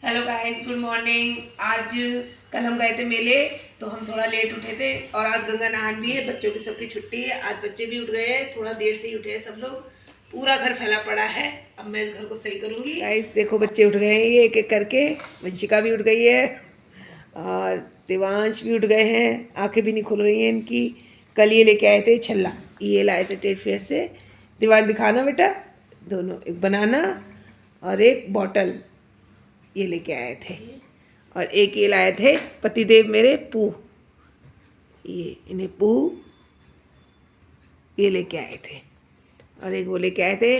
Hello guys, good morning. आज कल हम गए थे मेले, तो हम थोड़ा लेट उठे थे और आज गंगा नहान भी है। बच्चों की सबकी छुट्टी है, आज बच्चे भी उठ गए हैं, थोड़ा देर से ही उठे हैं सब लोग। पूरा घर फैला पड़ा है। अब मैं इस घर को सही करूंगी। गाइस देखो, बच्चे उठ गए हैं ये एक एक करके। वंशिका भी उठ गई है और देवांश भी उठ गए हैं। आंखें भी नहीं खुल रही हैं इनकी। कल ये लेके आए थे छल्ला, ये लाए थे ट्रेड फेयर से। दीवार दिखाना बेटा, दोनों, एक बनाना और एक बॉटल ये लेके आए थे। और एक ये लाए थे पतिदेव मेरे पू, ये इन्हें पू ये लेके आए थे। और एक वो लेके आए थे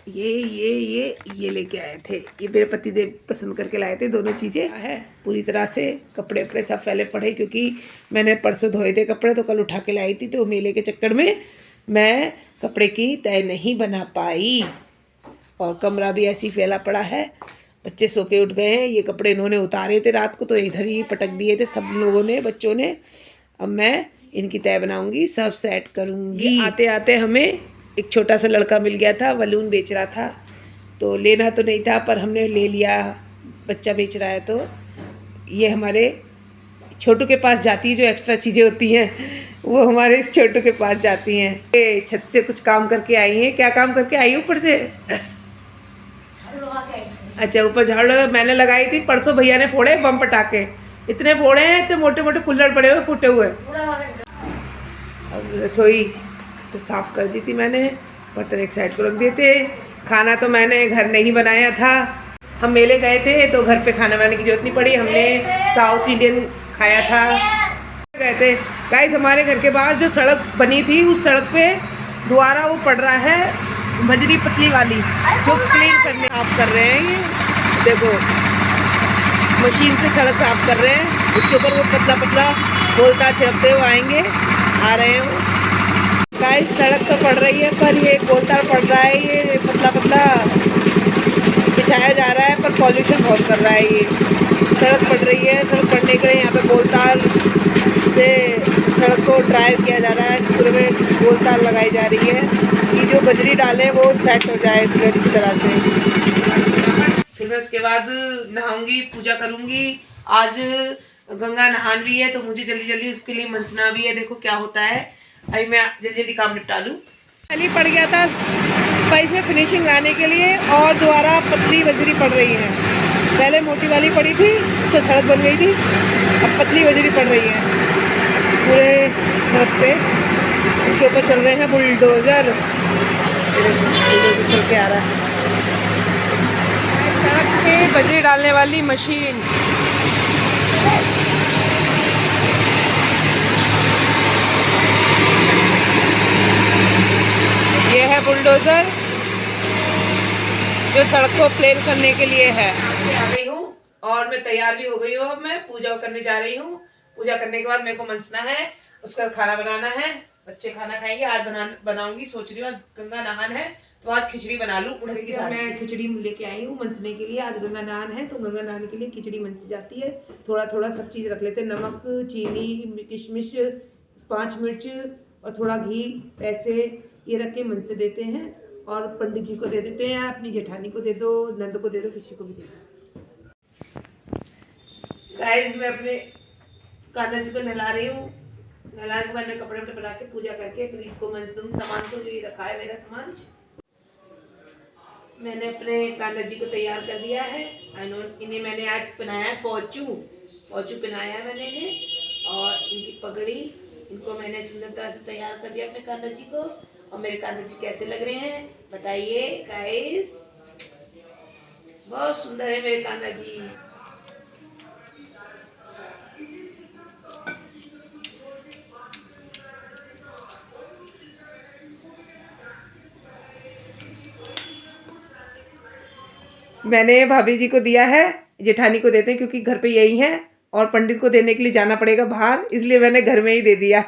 ये लेके आए थे। ये मेरे पतिदेव पसंद करके लाए थे। दोनों चीज़ें है पूरी तरह से। कपड़े वपड़े सब फैले पड़े, क्योंकि मैंने परसों धोए थे कपड़े, तो कल उठा के लाई थी। तो मेले के चक्कर में मैं कपड़े की तय नहीं बना पाई और कमरा भी ऐसी फैला पड़ा है। बच्चे सो के उठ गए हैं। ये कपड़े इन्होंने उतारे थे रात को, तो इधर ही पटक दिए थे सब लोगों ने, बच्चों ने। अब मैं इनकी तय बनाऊंगी, सब सेट करूंगी। आते आते हमें एक छोटा सा लड़का मिल गया था, बलून बेच रहा था। तो लेना तो नहीं था, पर हमने ले लिया, बच्चा बेच रहा है। तो ये हमारे छोटू के पास जाती है, जो एक्स्ट्रा चीज़ें होती हैं वो हमारे इस छोटू के पास जाती हैं। ये छत से कुछ काम करके आई हैं। क्या काम करके आई ऊपर से? अच्छा, ऊपर झाड़ू लगा। मैंने लगाई थी परसों, भैया ने फोड़े बम पटाखे। इतने फोड़े हैं, इतने मोटे मोटे कुल्हड़ पड़े हुए, फूटे हुए। अब रसोई तो साफ कर दी थी मैंने, बर्तन एक साइड को रख दिए थे। खाना तो मैंने घर नहीं बनाया था। हम मेले गए थे तो घर पे खाना बनाने की जरूरत नहीं पड़ी। हमने साउथ इंडियन खाया था। गए थे गाइस, हमारे घर के पास जो सड़क बनी थी, उस सड़क पे दोबारा वो पड़ रहा है बजरी पतली वाली, जो क्लीन करने साफ कर रहे हैं। ये देखो, मशीन से सड़क साफ कर रहे हैं। उसके ऊपर वो पतला पतला गोलता छिड़कते हुए आएंगे, आ रहे हैं वो। गाइस, सड़क तो पड़ रही है, पर ये गोलता पड़ रहा है, ये पतला पतला बिछाया जा रहा है, पर पॉल्यूशन बहुत कर रहा है। ये सड़क पड़ रही है, सड़क पड़ने के लिए यहाँ पे गोलताल से सड़क को ड्राइव किया जा रहा है। पूरे में गोलताल लगाई जा रही है कि जो बजरी डाले वो सेट हो जाए अच्छी तरह से। फिर मैं उसके बाद नहाऊंगी, पूजा करूंगी। आज गंगा नहान भी है, तो मुझे जल्दी जल्दी उसके लिए मंसना भी है। देखो क्या होता है। अभी मैं जल्दी जल्दी काम निपटा लूँ। पहले पड़ गया था, पर इसमें फिनिशिंग लाने के लिए और दोबारा पतली बजरी पड़ रही है। पहले मोटी वाली पड़ी थी, उससे सड़क बन गई थी, अब पतली बजरी पड़ रही है पूरे सड़क पे। उसके ऊपर चल रहे हैं बुलडोज़र, बुलडोज़र चल के आ रहा है। सड़क पे बजरी डालने वाली मशीन। ये है बुलडोज़र, जो सड़क को प्लेन करने के लिए है। आ गई हूँ और मैं तैयार भी हो गई हूँ। अब मैं पूजा करने जा रही हूँ। पूजा करने के बाद मेरे को मंसना है, उसका खाना बनाना है। बच्चे खाना खाएंगे। आज बनाऊंगी, सोच रही हूँ गंगा नहान है तो आज खिचड़ी बना लूँ उड़द की दाल। मैं खिचड़ी लेके आई हूँ मंसने के लिए। आज गंगा नहान है, तो गंगा नहाने के लिए खिचड़ी मंसी जाती है। थोड़ा थोड़ा सब चीज़ रख लेते हैं, नमक, चीनी, किशमिश, 5 मिर्च और थोड़ा घी, ऐसे ये रख के मनसे देते हैं। और पंडित जी को दे देते हैं, अपनी जेठानी को दे दो, नंद को दे दो, किसी को भी दे दो। गाइस, मैं अपने कान्हा जी को नहला रही हूँ। नहलाने के बाद मैं कपड़े वपड़े बना के पूजा करके फिर इसको मंस दूँगी। सामान को जो ये रखा है मेरा सामान, मैंने अपने कान्हा जी को तैयार कर दिया है। इन्हें मैंने आज पहनाया है पोचू पहनाया है मैंने इन्हें, और इनकी पगड़ी, इनको मैंने सुंदर तरह से तैयार कर दिया अपने कान्हा जी को। और मेरे कान्हा जी कैसे लग रहे हैं बताइए गाइस। बहुत सुंदर है मेरे कान्हा जी। मैंने भाभी जी को दिया है, जेठानी को देते हैं क्योंकि घर पे यही है, और पंडित को देने के लिए जाना पड़ेगा बाहर, इसलिए मैंने घर में ही दे दिया।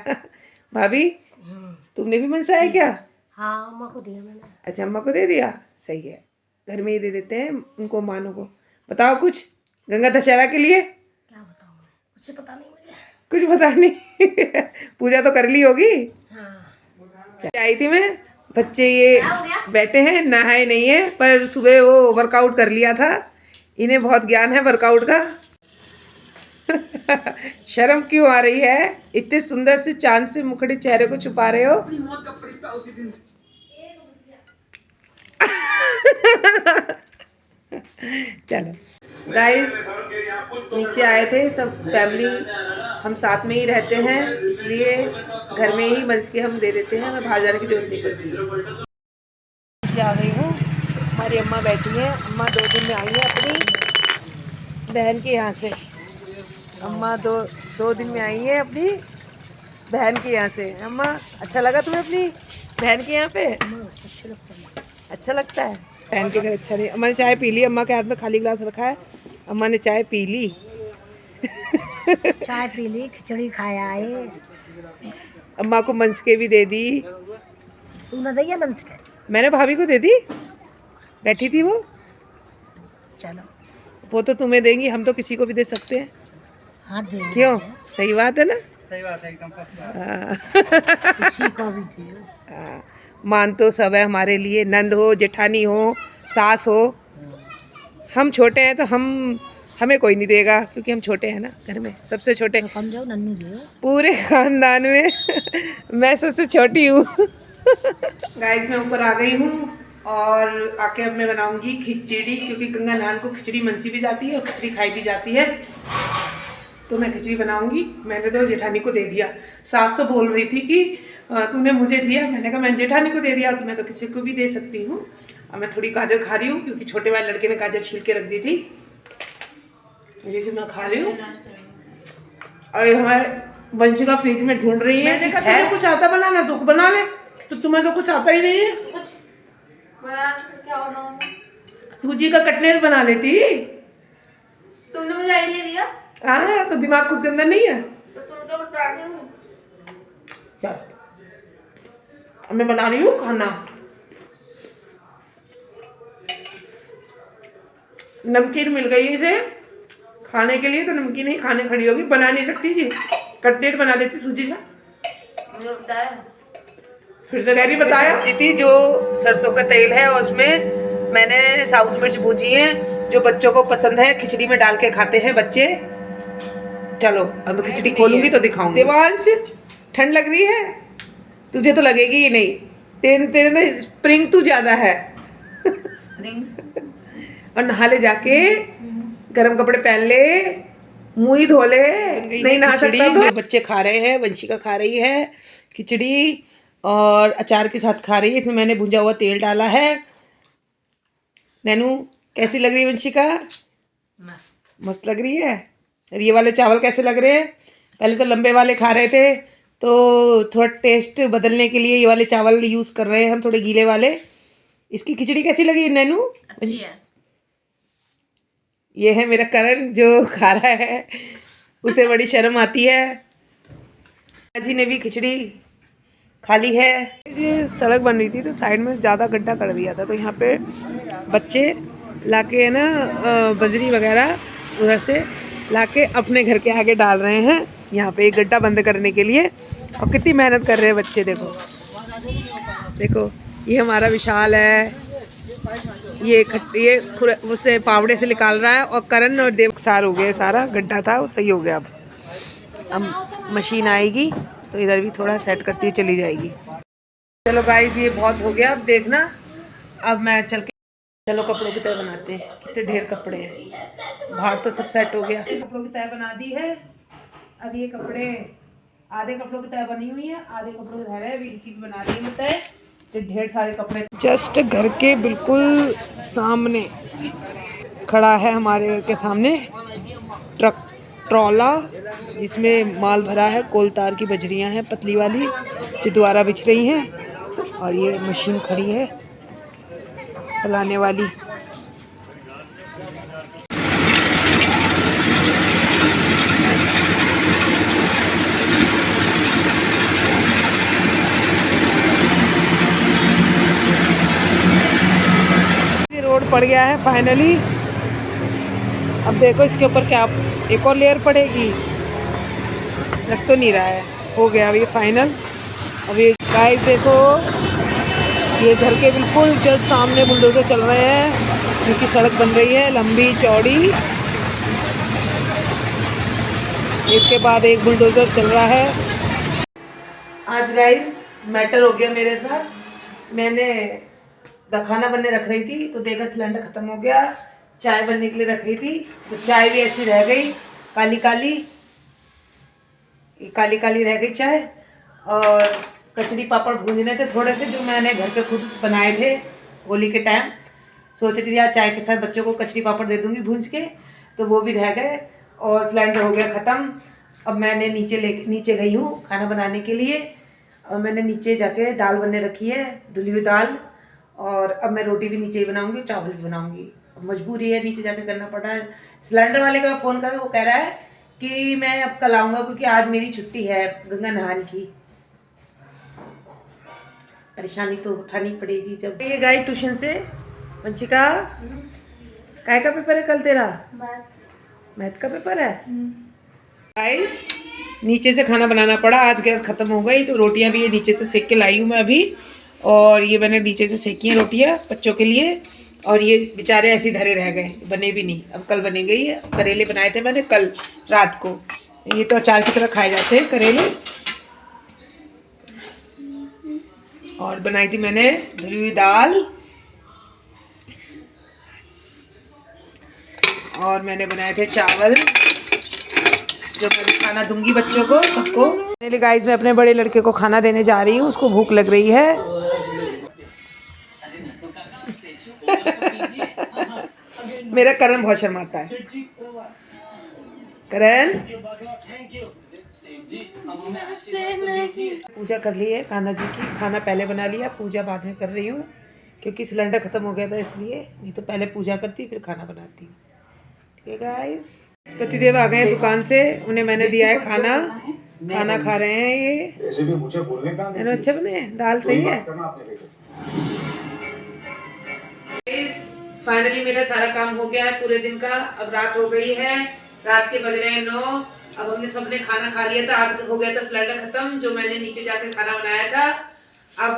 भाभी, तुमने भी मनसाया क्या? हाँ, अम्मा को दिया मैंने। अच्छा, अम्मा को दे दिया, सही है। घर में ही दे देते हैं उनको, मानो को। बताओ कुछ गंगा दशहरा के लिए। क्या बताऊँ मैं, कुछ पता नहीं मुझे। कुछ पता नहीं। पूजा तो कर ली होगी। हाँ। आई थी मैं बच्चे ये बैठे हैं, नहाए नहीं है, पर सुबह वो वर्कआउट कर लिया था। इन्हें बहुत ज्ञान है वर्कआउट का। शर्म क्यों आ रही है? इतने सुंदर से चांद से मुखड़े चेहरे को छुपा रहे हो। अपनी मौत का फरिश्ता उसी दिन। चलो गाइस, नीचे आए थे सब फैमिली, हम साथ में ही रहते हैं, इसलिए घर में ही बंस के हम दे देते हैं, हमें बाहर जाने की जरूरत नहीं पड़ती। नीचे आ गई हूँ, हमारी अम्मा बैठी हैं। अम्मा 2 दिन में आई है अपनी बहन के यहाँ से। अम्मा दो दिन में आई है अपनी बहन के यहाँ से। अम्मा, अच्छा लगा तुम्हें अपनी बहन के यहाँ पे? अच्छा लगता है बहन के घर। अच्छा नहीं, अम्मा ने चाय पी ली, अम्मा के हाथ में खाली गिलास रखा है, अम्मा ने चाय पी ली। चाय पी ली, खिचड़ी खाया है। अम्मा को मंच के भी दे दी। तूने दी है मंच के? मैंने भाभी को दे दी, बैठी थी वो। चलो, वो तो तुम्हें देंगी, हम तो किसी को भी दे सकते हैं। हाँ दे। क्यों? सही बात है ना? सही बात है, एकदम किसी को भी दे। मान तो सब है हमारे लिए, नंद हो, जेठानी हो, सास हो। हम छोटे हैं तो हमें कोई नहीं देगा, क्योंकि हम छोटे हैं ना, घर में सबसे छोटे। तो कम जाओ, नन्नू दे पूरे खानदान में मैं सबसे छोटी हूँ। गाइस, मैं ऊपर आ गई हूँ और आके अब मैं बनाऊंगी खिचड़ी, क्योंकि गंगा नहान को खिचड़ी मनसी भी जाती है और खिचड़ी खाई भी जाती है, तो मैं खिचड़ी बनाऊंगी। मैंने तो जेठानी को दे दिया। सास तो बोल रही थी कि तूने मुझे दिया, मैंने कहा मैंने जेठानी को दे दिया, तो मैं तो किसी को भी दे सकती हूँ। अब मैं थोड़ी गाजर खा रही हूँ, क्योंकि छोटे वाले लड़के ने गाजर छील के रख दी थी, जैसे मैं खा रही हूँ। और हमारे वंशिका फ्रिज में ढूंढ रही है। मैंने कहा कुछ आता बनाना तो बना ले, तो तुम्हें तो कुछ आता ही नहीं है। कुछ बना, क्या बनाऊं? सूजी का कटलेट बना लेती। तुमने मुझे आइडिया दिया। हाँ, तो दिमाग खुद के अंदर नहीं है तो तुम तो बता रही हो। क्या मैं बना रही हूँ खाना? नमकीन मिल गई इसे खाने के लिए, तो नमकीन ही खाने खड़ी होगी। बना नहीं सकती थी, कटलेट बना लेती सूजी का। मुझे बताया, फिर तो गैरी बताया थी। जो सरसों का तेल है उसमें मैंने साबुत मिर्च भूजी है, जो बच्चों को पसंद है, खिचड़ी में डाल के खाते हैं बच्चे। चलो अब खिचड़ी खोलूंगी तो दिखाऊंगी। देवांश, ठंड लग रही है? तुझे तो लगेगी ही नहीं, तेरे में स्प्रिंग तू ज्यादा है। और नहा ले जाके, गरम कपड़े पहन ले, मुंह ही धो ले, नहीं नहा सकता तो। बच्चे खा रहे हैं, वंशिका खा रही है खिचड़ी और अचार के साथ खा रही है। इसमें मैंने भुंजा हुआ तेल डाला है। नैनू, कैसी लग रही है वंशिका? मस्त मस्त लग रही है। और ये वाले चावल कैसे लग रहे हैं? पहले तो लंबे वाले खा रहे थे, तो थोड़ा टेस्ट बदलने के लिए ये वाले चावल यूज़ कर रहे हैं हम, थोड़े गीले वाले। इसकी खिचड़ी कैसी लगी नैनू? अच्छी है। ये है मेरा करण, जो खा रहा है, उसे बड़ी शर्म आती है। जी ने भी खिचड़ी खा ली है। ये सड़क बन रही थी तो साइड में ज़्यादा गड्ढा कर दिया था, तो यहाँ पे बच्चे लाके ना बजरी वगैरह उधर से लाके अपने घर के आगे डाल रहे हैं, यहाँ पे एक गड्ढा बंद करने के लिए। और कितनी मेहनत कर रहे हैं बच्चे, देखो देखो। ये हमारा विशाल है, ये उससे पावड़े से निकाल रहा है, और करण और देव सार हो गए, सारा गड्ढा था वो सही हो गया। अब मशीन आएगी तो इधर भी थोड़ा सेट करती हुई चली जाएगी। चलो गाइस, ये बहुत हो गया, अब देखना। अब मैं चलो कपड़ों की तय बनाते हैं। कितने ढेर कपड़े हैं, बाहर तो सब सेट हो गया। कपड़ों की तय बना दी है। अब ये कपड़े, आधे कपड़ों की तय बनी हुई है, आधे कपड़ों रह रहे हैं, अभी इनकी भी बना दी है तय। तो ढेर सारे कपड़े जस्ट घर के बिल्कुल सामने खड़ा है, हमारे घर के सामने ट्रॉला, जिसमें माल भरा है। कोल तार की बजरियां हैं पतली वाली, जो द्वारा बिछ रही हैं। और ये मशीन खड़ी है फैलाने वाली। रोड पड़ गया है फाइनली। अब देखो इसके ऊपर क्या एक और लेयर पड़ेगी, लग तो नहीं रहा है। हो गया अभी फाइनल। अभी गाइस देखो, ये घर के बिल्कुल जस्ट सामने बुलडोजर चल रहे हैं क्योंकि सड़क बन रही है लंबी चौड़ी, एक के बाद एक बुलडोजर चल रहा है। आज गाइस मैटर हो गया मेरे साथ। मैंने खाना बनने रख रही थी तो देखा सिलेंडर ख़त्म हो गया। चाय बनने के लिए रख रही थी तो चाय भी ऐसी रह गई, काली काली रह गई चाय। और कचड़ी पापड़ भूनने थे थोड़े से, जो मैंने घर पे खुद बनाए थे होली के टाइम। सोच रही थी यार चाय के साथ बच्चों को कचड़ी पापड़ दे दूंगी भूंज के, तो वो भी रह गए। और सिलेंडर हो गया ख़त्म। अब मैंने नीचे गई हूँ खाना बनाने के लिए, और मैंने नीचे जाके दाल बनने रखी है, धुली हुई दाल। और अब मैं रोटी भी नीचे ही बनाऊंगी, चावल भी बनाऊंगी। अब मजबूरी है, नीचे जाके करना पड़ रहा है। सिलेंडर वाले का फ़ोन कर, वो कह रहा है कि मैं अब कल आऊँगा क्योंकि आज मेरी छुट्टी है गंगा नहान की। परेशानी तो उठानी पड़ेगी। जब ये गई ट्यूशन से, वंशिका काय का पेपर है कल तेरा? मैथ का पेपर है। गाइस नीचे से खाना बनाना पड़ा, आज गैस ख़त्म हो गई तो रोटियां भी ये नीचे से सेक के लाई हूँ मैं अभी। और ये मैंने नीचे से सेकी हैं रोटियां बच्चों के लिए, और ये बेचारे ऐसे धरे रह गए, बने भी नहीं। अब कल बनेंगे। ये करेले बनाए थे मैंने कल रात को, ये तो अचार की तरह खाए जाते हैं करेले। और बनाई थी मैंने धुली हुई दाल, और मैंने बनाए थे चावल जो मैं खाना दूंगी बच्चों को सबको। मेरे गाइस मैं अपने बड़े लड़के को खाना देने जा रही हूँ, उसको भूख लग रही है। मेरा करण बहुत शर्माता है। करण पूजा कर ली है कान्हा जी की, खाना पहले बना लिया, पूजा बाद में कर रही हूँ क्योंकि सिलेंडर ख़त्म हो गया था इसलिए, नहीं तो पहले पूजा करती फिर खाना बनाती। ठीक है गाइस, पतिदेव आ गए दुकान से, उन्हें मैंने दिया है खाना, खाना खा रहे हैं ये। ऐसे भी मुझे बोलने का नहीं, अच्छे बने, दाल सही है। फाइनली मेरा सारा काम हो गया है पूरे दिन का। अब रात हो गई है, रात के बज रहे हैं 9। अब हमने सबने खाना खा लिया था, आज हो गया था सिलेंडर खत्म जो मैंने नीचे जाकर खाना बनाया था। अब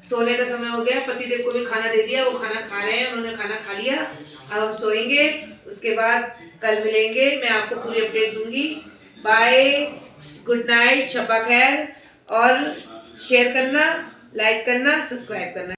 सोने का समय हो गया, पतिदेव को भी खाना दे दिया, वो खाना खा रहे हैं, उन्होंने खाना खा लिया। अब हम सोएंगे, उसके बाद कल मिलेंगे, मैं आपको पूरी अपडेट दूंगी। बाय, गुड नाइट, शब्बा खैर। और शेयर करना, लाइक करना, सब्सक्राइब करना।